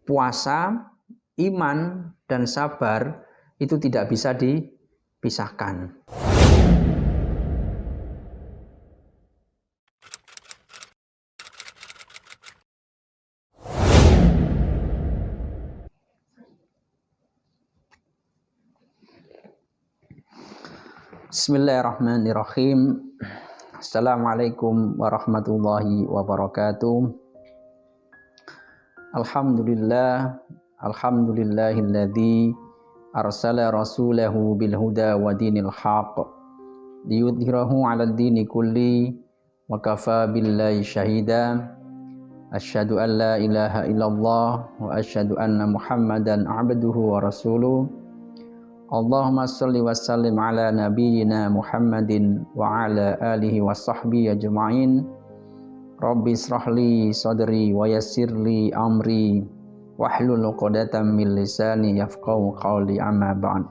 puasa, iman, dan sabar itu tidak bisa dipisahkan. Bismillahirrahmanirrahim. Assalamualaikum warahmatullahi wabarakatuh. Alhamdulillahilladzi arsala rasulahu bil huda wa dinil haqq liyudhhirahu 'alad dini kulli wa kafa billahi syahida. Asyhadu an la ilaha illallah wa asyhadu anna Muhammadan 'abduhu wa rasuluh. Allahumma shalli wa sallim ala nabiyyina Muhammadin wa ala alihi wa sahbihi ajma'in. Rabbi israhli sadri wa yassirli amri wahlul 'uqdatam min lisani yafqahu qawli, amma ba'd.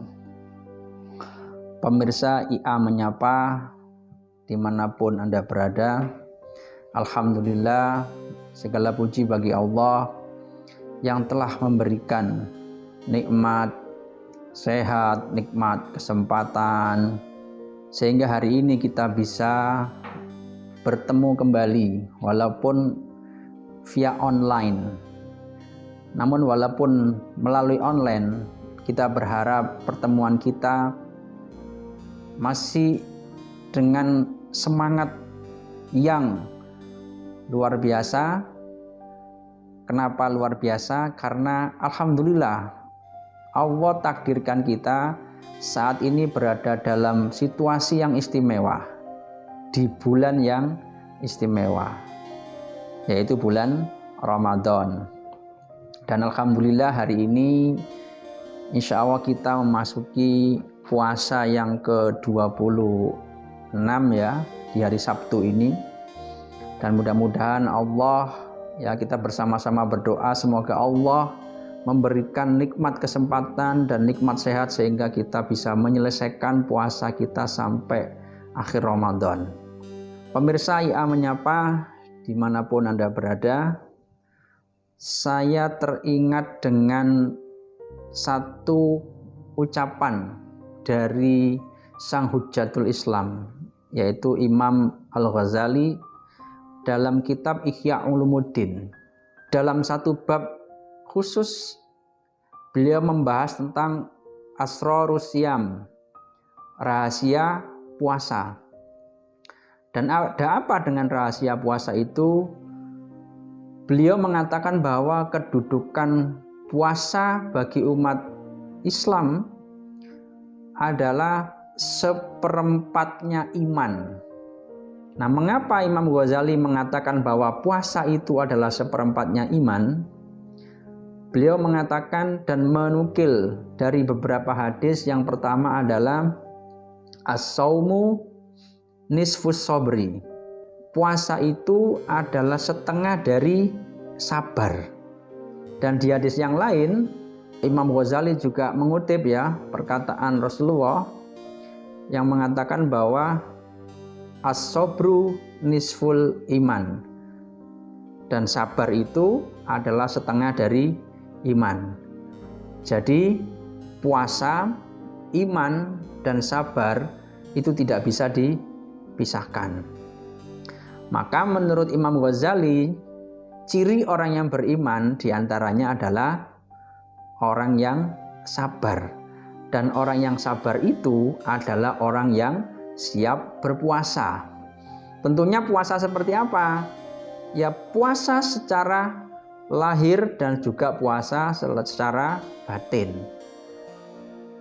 Pemirsa IA Menyapa dimanapun Anda berada, alhamdulillah segala puji bagi Allah yang telah memberikan nikmat sehat, nikmat kesempatan, sehingga hari ini kita bisa bertemu kembali walaupun via online. Namun walaupun melalui online, kita berharap pertemuan kita masih dengan semangat yang luar biasa. Kenapa luar biasa? Karena alhamdulillah Allah takdirkan kita saat ini berada dalam situasi yang istimewa, di bulan yang istimewa, yaitu bulan Ramadan. Dan alhamdulillah hari ini insya Allah kita memasuki puasa yang ke-26 ya, di hari Sabtu ini. Dan mudah-mudahan Allah, ya, kita bersama-sama berdoa semoga Allah memberikan nikmat kesempatan dan nikmat sehat sehingga kita bisa menyelesaikan puasa kita sampai akhir Ramadan. Pemirsa IA Menyapa dimanapun Anda berada, saya teringat dengan satu ucapan dari sang Hujjatul Islam, yaitu Imam Al-Ghazali dalam kitab Ihya Ulumuddin. Dalam satu bab khusus beliau membahas tentang asrarus syiyam, rahasia puasa. Dan ada apa dengan rahasia puasa itu? Beliau mengatakan bahwa kedudukan puasa bagi umat Islam adalah seperempatnya iman. Nah, mengapa Imam Ghazali mengatakan bahwa puasa itu adalah seperempatnya iman? Beliau mengatakan dan menukil dari beberapa hadis. Yang pertama adalah as-saumu nisfus sabri. Puasa itu adalah setengah dari sabar. Dan di hadis yang lain Imam Ghazali juga mengutip ya perkataan Rasulullah yang mengatakan bahwa as-sabru nisful iman. Dan sabar itu adalah setengah dari iman. Jadi puasa, iman, dan sabar itu tidak bisa dipisahkan. Maka menurut Imam Ghazali, ciri orang yang beriman diantaranya adalah orang yang sabar. Dan orang yang sabar itu adalah orang yang siap berpuasa. Tentunya puasa seperti apa? Ya puasa secara lahir dan juga puasa secara batin.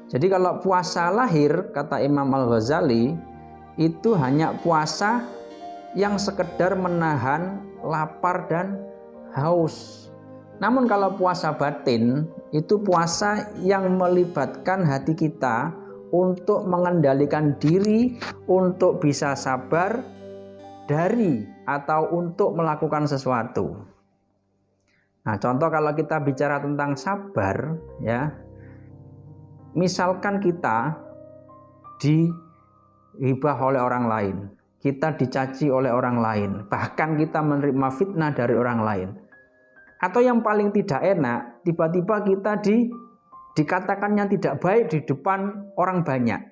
Jadi kalau puasa lahir, kata Imam Al-Ghazali, itu hanya puasa yang sekedar menahan lapar dan haus. Namun kalau puasa batin, itu puasa yang melibatkan hati kita untuk mengendalikan diri, untuk bisa sabar dari atau untuk melakukan sesuatu. Nah, contoh kalau kita bicara tentang sabar, ya, misalkan kita dihibah oleh orang lain, kita dicaci oleh orang lain, bahkan kita menerima fitnah dari orang lain. Atau yang paling tidak enak, tiba-tiba kita dikatakan yang tidak baik di depan orang banyak.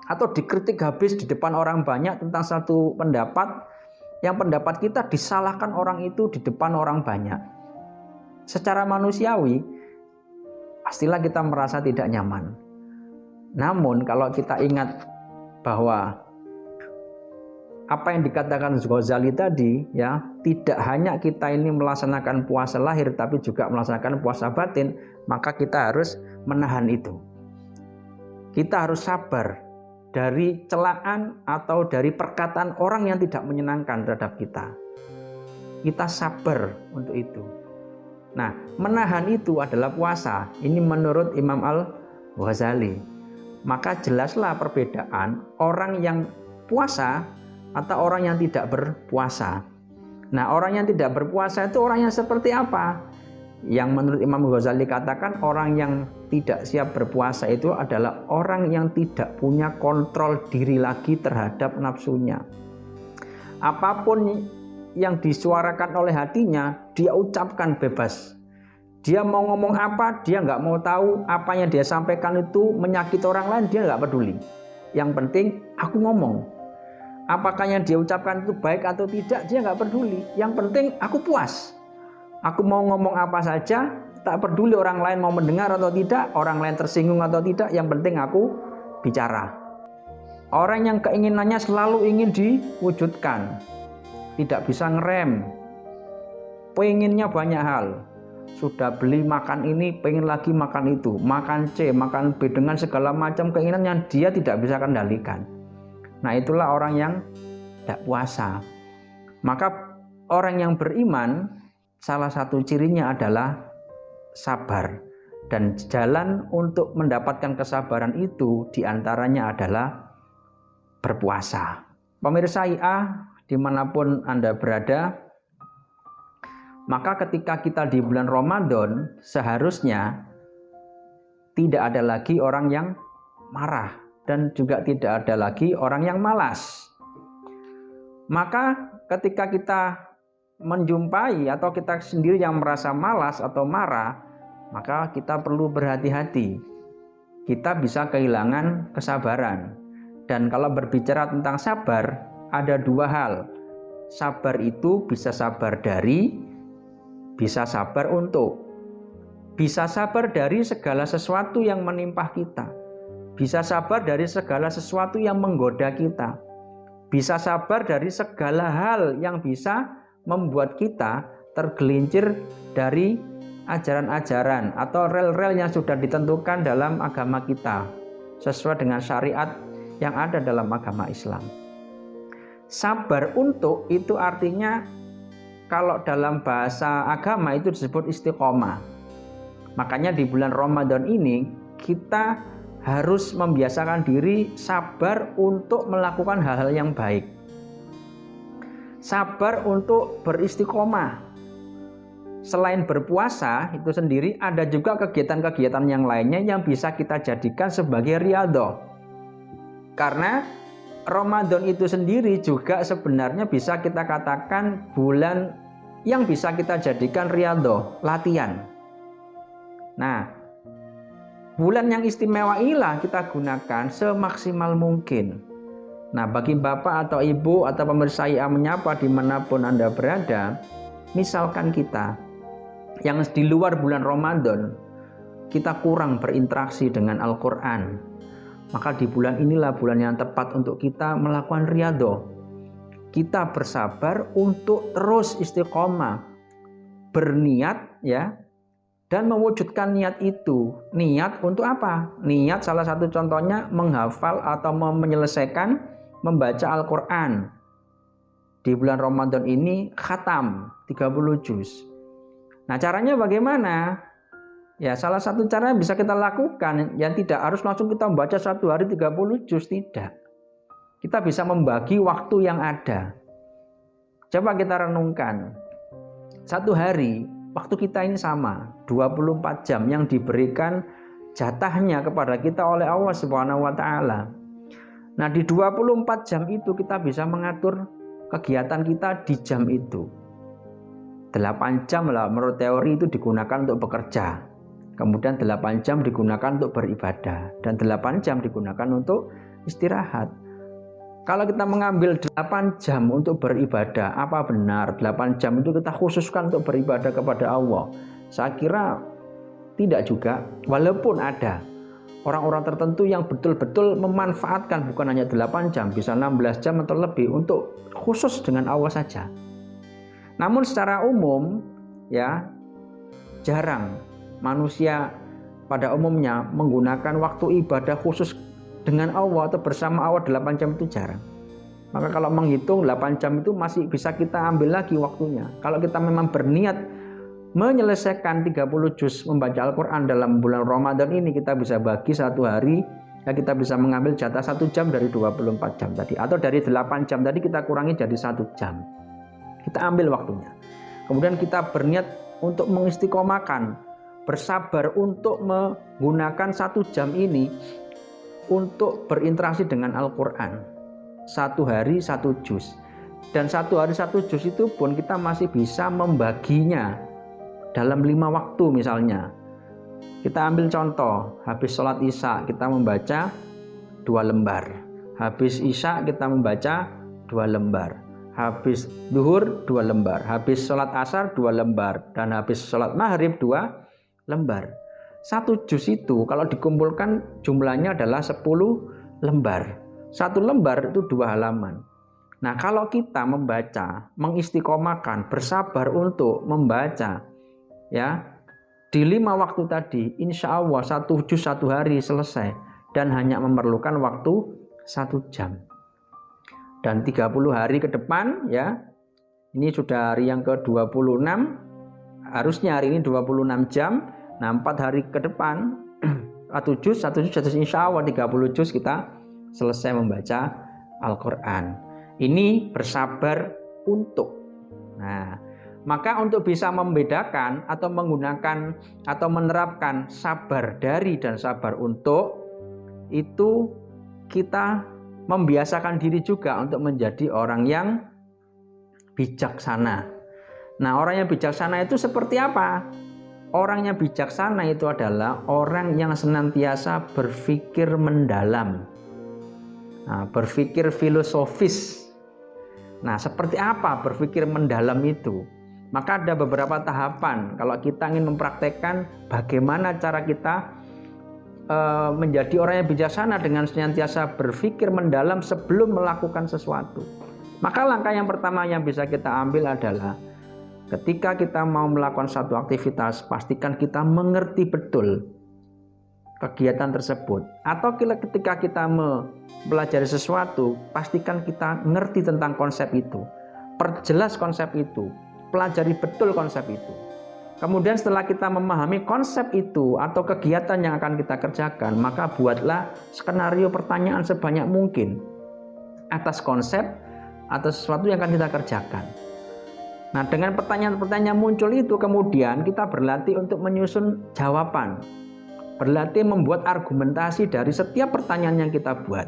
Atau dikritik habis di depan orang banyak tentang satu pendapat, yang pendapat kita disalahkan orang itu di depan orang banyak. Secara manusiawi, pastilah kita merasa tidak nyaman. Namun kalau kita ingat bahwa apa yang dikatakan Ghazali tadi, ya, tidak hanya kita ini melaksanakan puasa lahir tapi juga melaksanakan puasa batin, maka kita harus menahan itu. Kita harus sabar dari celaan atau dari perkataan orang yang tidak menyenangkan terhadap kita. Kita sabar untuk itu. Nah, menahan itu adalah puasa. Ini menurut Imam Al-Ghazali. Maka jelaslah perbedaan orang yang puasa atau orang yang tidak berpuasa. Nah, orang yang tidak berpuasa itu orang yang seperti apa? Yang menurut Imam Ghazali katakan orang yang tidak siap berpuasa itu adalah orang yang tidak punya kontrol diri lagi terhadap nafsunya. Apapun yang disuarakan oleh hatinya, dia ucapkan bebas. Dia mau ngomong apa, dia nggak mau tahu. Apa yang dia sampaikan itu menyakiti orang lain, dia nggak peduli. Yang penting aku ngomong. Apakah yang dia ucapkan itu baik atau tidak, dia nggak peduli. Yang penting aku puas. Aku mau ngomong apa saja, tak peduli orang lain mau mendengar atau tidak, orang lain tersinggung atau tidak, yang penting aku bicara. Orang yang keinginannya selalu ingin diwujudkan, tidak bisa ngerem, pengennya banyak hal. Sudah beli makan ini, pengen lagi makan itu, makan C, makan B, dengan segala macam keinginan yang dia tidak bisa kendalikan. Nah, itulah orang yang tidak puasa. Maka orang yang beriman, salah satu cirinya adalah sabar. Dan jalan untuk mendapatkan kesabaran itu diantaranya adalah berpuasa. Pemirsa IA, dimanapun Anda berada, maka ketika kita di bulan Ramadan, seharusnya tidak ada lagi orang yang marah. Dan juga tidak ada lagi orang yang malas. Maka ketika kita menjumpai atau kita sendiri yang merasa malas atau marah, maka kita perlu berhati-hati. Kita bisa kehilangan kesabaran. Dan kalau berbicara tentang sabar, ada dua hal. Sabar itu bisa sabar dari, bisa sabar untuk. Bisa sabar dari segala sesuatu yang menimpa kita. Bisa sabar dari segala sesuatu yang menggoda kita. Bisa sabar dari segala hal yang bisa membuat kita tergelincir dari ajaran-ajaran atau rel-rel yang sudah ditentukan dalam agama kita sesuai dengan syariat yang ada dalam agama Islam. Sabar untuk itu artinya kalau dalam bahasa agama itu disebut istiqomah. Makanya di bulan Ramadan ini kita harus membiasakan diri sabar untuk melakukan hal-hal yang baik. Sabar untuk beristiqomah. Selain berpuasa itu sendiri, ada juga kegiatan-kegiatan yang lainnya yang bisa kita jadikan sebagai riyadhah. Karena Ramadan itu sendiri juga sebenarnya bisa kita katakan bulan yang bisa kita jadikan riyadhah, latihan. Nah, bulan yang istimewa inilah kita gunakan semaksimal mungkin. Nah, bagi Bapak atau Ibu atau pemirsa IA menyapa dimanapun Anda berada, misalkan kita yang di luar bulan Ramadan, kita kurang berinteraksi dengan Al-Quran, maka di bulan inilah bulan yang tepat untuk kita melakukan riyadhah. Kita bersabar untuk terus istiqomah, berniat ya, dan mewujudkan niat itu. Niat untuk apa? Niat salah satu contohnya menghafal atau menyelesaikan membaca Al-Quran. Di bulan Ramadan ini khatam 30 juz. Nah, caranya bagaimana? Ya, salah satu cara yang bisa kita lakukan yang tidak harus langsung kita membaca satu hari 30 juz, tidak. Kita bisa membagi waktu yang ada. Coba kita renungkan. Satu hari waktu kita ini sama, 24 jam yang diberikan jatahnya kepada kita oleh Allah Subhanahu wa taala. Nah, di 24 jam itu kita bisa mengatur kegiatan kita di jam itu. 8 jam lah menurut teori itu digunakan untuk bekerja. Kemudian 8 jam digunakan untuk beribadah. Dan 8 jam digunakan untuk istirahat. Kalau kita mengambil 8 jam untuk beribadah, apa benar 8 jam itu kita khususkan untuk beribadah kepada Allah? Saya kira tidak juga. Walaupun ada orang-orang tertentu yang betul-betul memanfaatkan bukan hanya 8 jam, bisa 16 jam atau lebih untuk khusus dengan Allah saja. Namun secara umum ya jarang manusia pada umumnya menggunakan waktu ibadah khusus dengan Allah atau bersama Allah 8 jam itu jarang. Maka kalau menghitung 8 jam itu masih bisa kita ambil lagi waktunya. Kalau kita memang berniat menyelesaikan 30 juz membaca Al-Quran dalam bulan Ramadan ini, kita bisa bagi satu hari, ya kita bisa mengambil jatah 1 jam dari 24 jam tadi, atau dari 8 jam tadi kita kurangi jadi 1 jam. Kita ambil waktunya. Kemudian kita berniat untuk mengistiqomahkan, bersabar untuk menggunakan 1 jam ini untuk berinteraksi dengan Al-Quran. 1 hari 1 juz. Dan 1 hari 1 juz itu pun kita masih bisa membaginya dalam 5 waktu misalnya. Kita ambil contoh, habis sholat isya kita membaca 2 lembar. Habis isya kita membaca 2 lembar. Habis duhur 2 lembar. Habis sholat asar 2 lembar. Dan habis sholat maghrib 2 lembar. 1 juz itu kalau dikumpulkan jumlahnya adalah 10 lembar. 1 lembar itu 2 halaman. Nah, kalau kita membaca, mengistiqomahkan, bersabar untuk membaca, ya, di 5 waktu tadi, insya Allah 1 juz 1 hari selesai dan hanya memerlukan waktu 1 jam. Dan 30 hari ke depan, ya, ini sudah hari yang ke-26, harusnya hari ini 26 jam. Nah, 4 hari ke depan 1 juz insya Allah 30 juz kita selesai membaca Al-Quran. Ini bersabar untuk. Nah, maka untuk bisa membedakan atau menggunakan atau menerapkan sabar dari dan sabar untuk, itu kita membiasakan diri juga untuk menjadi orang yang bijaksana. Nah, orang yang bijaksana itu seperti apa? Orang yang bijaksana itu adalah orang yang senantiasa berpikir mendalam. Nah, berpikir filosofis. Nah, seperti apa berpikir mendalam itu? Maka ada beberapa tahapan kalau kita ingin mempraktekkan bagaimana cara kita menjadi orang yang bijaksana dengan senantiasa berpikir mendalam sebelum melakukan sesuatu. Maka langkah yang pertama yang bisa kita ambil adalah ketika kita mau melakukan satu aktivitas, pastikan kita mengerti betul kegiatan tersebut. Atau ketika kita mempelajari sesuatu, pastikan kita ngerti tentang konsep itu. Perjelas konsep itu, pelajari betul konsep itu. Kemudian setelah kita memahami konsep itu atau kegiatan yang akan kita kerjakan, maka buatlah skenario pertanyaan sebanyak mungkin atas konsep atau sesuatu yang akan kita kerjakan. Nah, dengan pertanyaan-pertanyaan muncul itu, kemudian kita berlatih untuk menyusun jawaban. Berlatih membuat argumentasi dari setiap pertanyaan yang kita buat.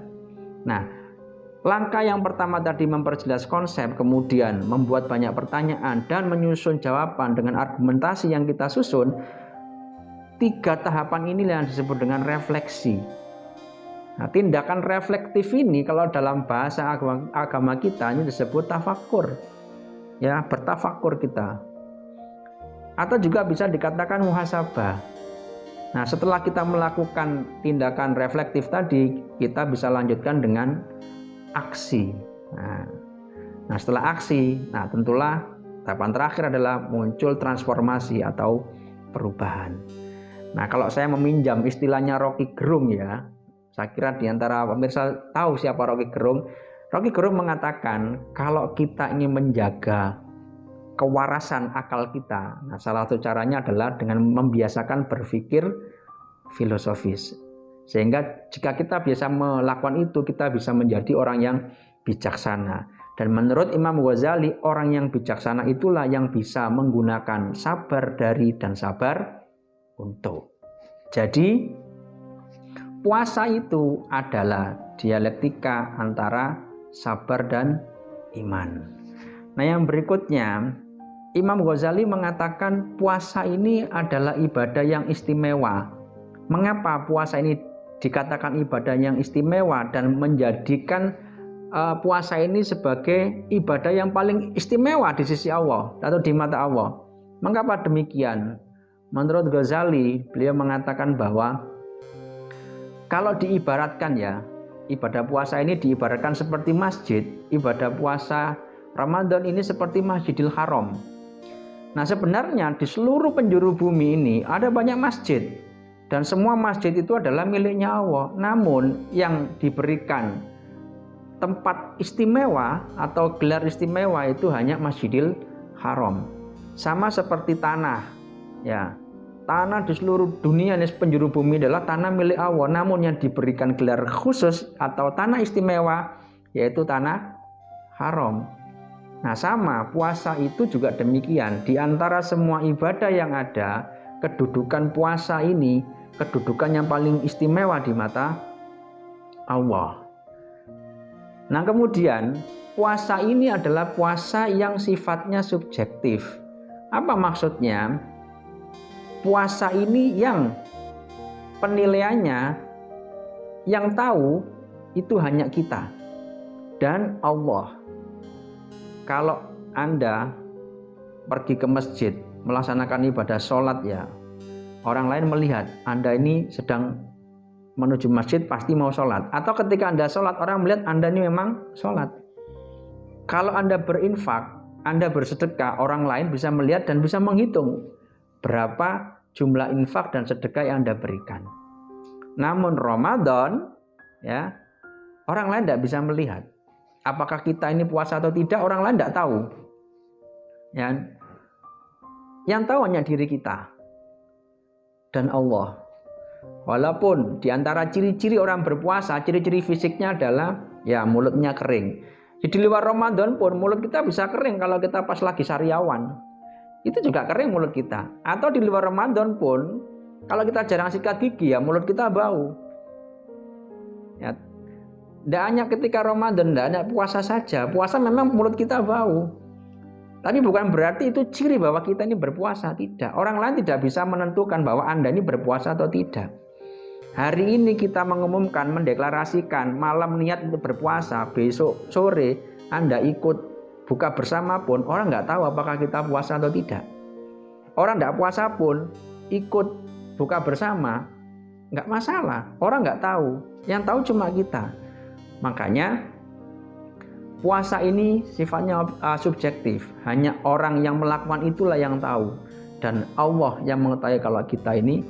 Nah, langkah yang pertama tadi memperjelas konsep, kemudian membuat banyak pertanyaan dan menyusun jawaban dengan argumentasi yang kita susun. 3 tahapan ini yang disebut dengan refleksi. Nah, tindakan reflektif ini kalau dalam bahasa agama kita ini disebut tafakur. Ya, bertafakur kita. Atau juga bisa dikatakan muhasabah. Nah, setelah kita melakukan tindakan reflektif tadi, kita bisa lanjutkan dengan aksi. Nah, setelah aksi, nah tentulah tahapan terakhir adalah muncul transformasi atau perubahan. Nah, kalau saya meminjam istilahnya Rocky Gerung ya, saya kira di antara pemirsa tahu siapa Rocky Gerung. Rocky Gerung mengatakan kalau kita ingin menjaga kewarasan akal kita, nah salah satu caranya adalah dengan membiasakan berpikir filosofis. Sehingga jika kita biasa melakukan itu, kita bisa menjadi orang yang bijaksana. Dan menurut Imam Ghazali, orang yang bijaksana itulah yang bisa menggunakan sabar dari dan sabar untuk. Jadi puasa itu adalah dialektika antara sabar dan iman. Nah, yang berikutnya, Imam Ghazali mengatakan puasa ini adalah ibadah yang istimewa. Mengapa puasa ini dikatakan ibadah yang istimewa dan menjadikan puasa ini sebagai ibadah yang paling istimewa di sisi Allah atau di mata Allah? Mengapa demikian? Menurut Ghazali, beliau mengatakan bahwa kalau diibaratkan ya, ibadah puasa ini diibaratkan seperti masjid. Ibadah puasa Ramadan ini seperti Masjidil Haram. Nah, sebenarnya di seluruh penjuru bumi ini ada banyak masjid, dan semua masjid itu adalah miliknya Allah. Namun yang diberikan tempat istimewa atau gelar istimewa itu hanya Masjidil Haram. Sama seperti tanah, ya. Tanah di seluruh dunia ini penjuru bumi adalah tanah milik Allah. Namun yang diberikan gelar khusus atau tanah istimewa yaitu tanah haram. Nah, sama puasa itu juga demikian. Di antara semua ibadah yang ada, kedudukan puasa ini kedudukan yang paling istimewa di mata Allah. Nah, kemudian puasa ini adalah puasa yang sifatnya subjektif. Apa maksudnya? Puasa ini yang penilaiannya yang tahu itu hanya kita dan Allah. Kalau Anda pergi ke masjid melaksanakan ibadah sholat ya, orang lain melihat Anda ini sedang menuju masjid pasti mau sholat. Atau ketika Anda sholat, orang melihat Anda ini memang sholat. Kalau Anda berinfak, Anda bersedekah, orang lain bisa melihat dan bisa menghitung berapa jumlah infak dan sedekah yang Anda berikan. Namun Ramadan ya, orang lain tidak bisa melihat apakah kita ini puasa atau tidak, orang lain tidak tahu. Ya. Yang tahu hanya diri kita dan Allah. Walaupun di antara ciri-ciri orang berpuasa, ciri-ciri fisiknya adalah ya mulutnya kering. Di luar Ramadan pun mulut kita bisa kering kalau kita pas lagi sariawan. Itu juga kering mulut kita. Atau di luar Ramadan pun kalau kita jarang sikat gigi ya mulut kita bau. Ya, tidak hanya ketika Ramadan, tidak hanya puasa saja. Puasa memang mulut kita bau. Tapi bukan berarti itu ciri bahwa kita ini berpuasa. Tidak. Orang lain tidak bisa menentukan bahwa Anda ini berpuasa atau tidak. Hari ini kita mengumumkan, mendeklarasikan malam niat untuk berpuasa. Besok sore Anda ikut buka bersama pun orang nggak tahu apakah kita puasa atau tidak. Orang nggak puasa pun ikut buka bersama, nggak masalah. Orang nggak tahu. Yang tahu cuma kita. Makanya puasa ini sifatnya subjektif. Hanya orang yang melakukan itulah yang tahu. Dan Allah yang mengetahui kalau kita ini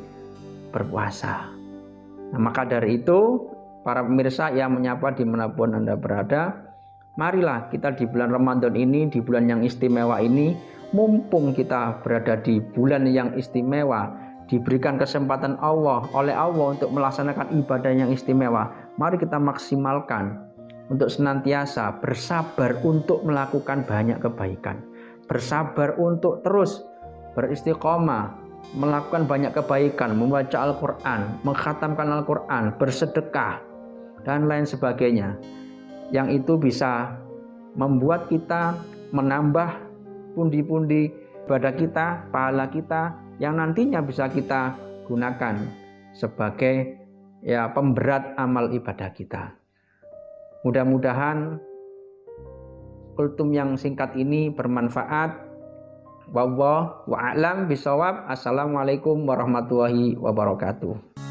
berpuasa. Nah, maka dari itu, para pemirsa yang menyapa dimanapun Anda berada, marilah kita di bulan Ramadan ini, di bulan yang istimewa ini, mumpung kita berada di bulan yang istimewa, diberikan kesempatan Allah oleh Allah untuk melaksanakan ibadah yang istimewa, mari kita maksimalkan untuk senantiasa bersabar untuk melakukan banyak kebaikan, bersabar untuk terus beristiqomah, melakukan banyak kebaikan, membaca Al-Quran, mengkhatamkan Al-Quran, bersedekah, dan lain sebagainya. Yang itu bisa membuat kita menambah pundi-pundi ibadah kita, pahala kita, yang nantinya bisa kita gunakan sebagai ya pemberat amal ibadah kita. Mudah-mudahan kultum yang singkat ini bermanfaat. Wallahu a'lam bishawab. Assalamualaikum warahmatullahi wabarakatuh.